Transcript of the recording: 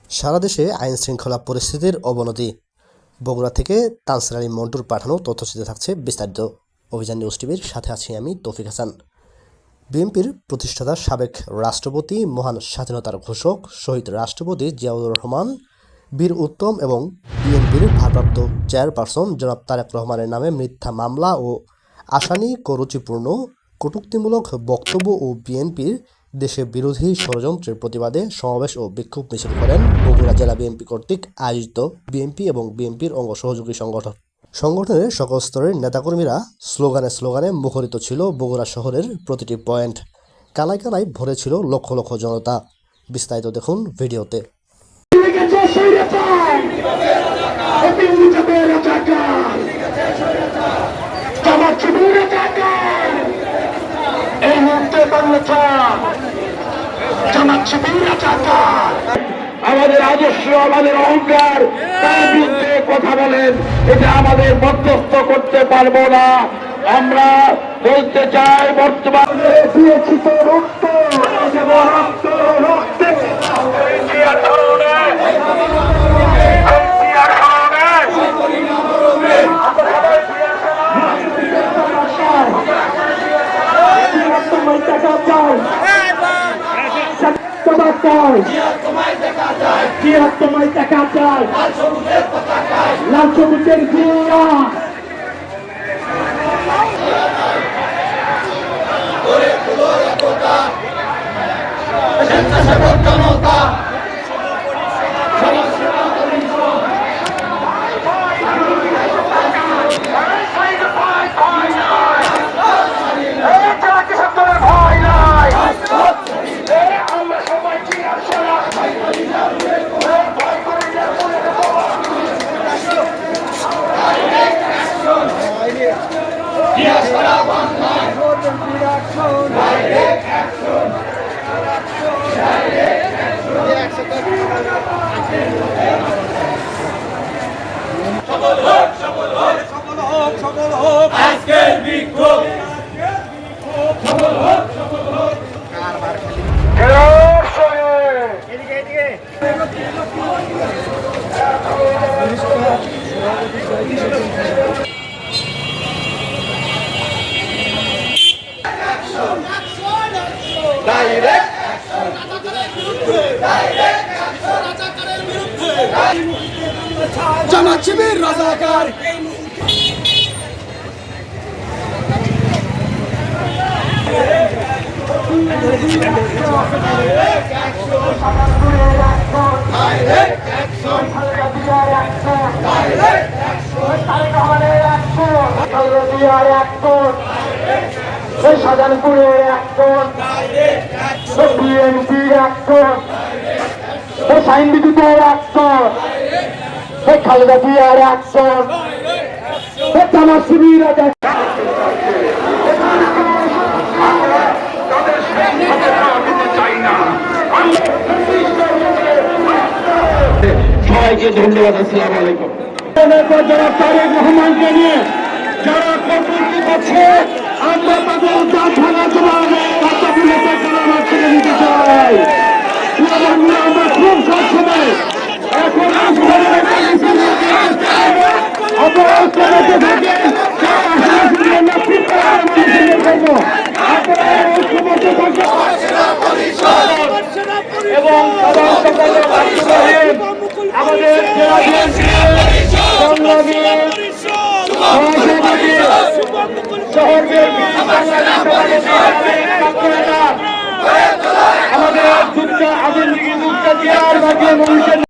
সারা দেশে আইনশৃঙ্খলা পরিস্থিতির অবনতি। বগুড়া থেকে তানসির আলী মন্টুর পাঠানো তথ্যচিত্রে থাকছে বিস্তারিত। অভিযান নিউজ টিভির সাথে আছি আমি তৌফিক হাসান। বিএনপির প্রতিষ্ঠাতা সাবেক রাষ্ট্রপতি, মহান স্বাধীনতার ঘোষক শহীদ রাষ্ট্রপতি জিয়াউর রহমান, বীর উত্তম এবং বিএনপির ভারপ্রাপ্ত চেয়ারপারসন জনাব তারেক রহমানের নামে মিথ্যা মামলা ও আসামি কুরুচিপূর্ণ কটূক্তিমূলক বক্তব্য ও বিএনপির দেশে বিরোধী ষড়যন্ত্রের প্রতিবাদে সমাবেশ ও বিক্ষোভ মিছিল করেন বগুড়া জেলা বিএনপি কর্তৃক আয়োজিত বিএনপি এবং বিএনপির অঙ্গ সহযোগী সংগঠন। সংগঠনের সকল স্তরের নেতাকর্মীরা স্লোগানে মুখরিত ছিল বগুড়া শহরের প্রতিটি পয়েন্ট। কানায় কানায় ভরে ছিল লক্ষ লক্ষ জনতা। বিস্তারিত দেখুন ভিডিওতে। আমাদের আদর্শ, আমাদের অহংকার, তার বিরুদ্ধে কথা বলেন, এটা আমাদের মধ্যস্থ করতে পারবো না। আমরা বলতে চাই, বর্তমানে দিয়েছি তো রক্ত, তোমায় দেখা যায় লাল সবুজের জিয়া। আজকের বিক্ষোভ সফল হোক, সফল হোক। জামাত শিবির রাজাকার শাহজাহানপুরের একজন, বিএনপির একজন, সাইন বিদ্যুতের একজন, খালেদা জিয়ার একজন, জামাত শিবির সবাইকে ধন্যবাদ। আসসালামু আলাইকুম। যারা তারেক রহমানকে নিয়ে যারা কটূক্তি করছে, আমরা তাদের থানা ছেড়ে দিতে চাই। আমরা খুব সবসময় এখন এবং আমাদের আমাদের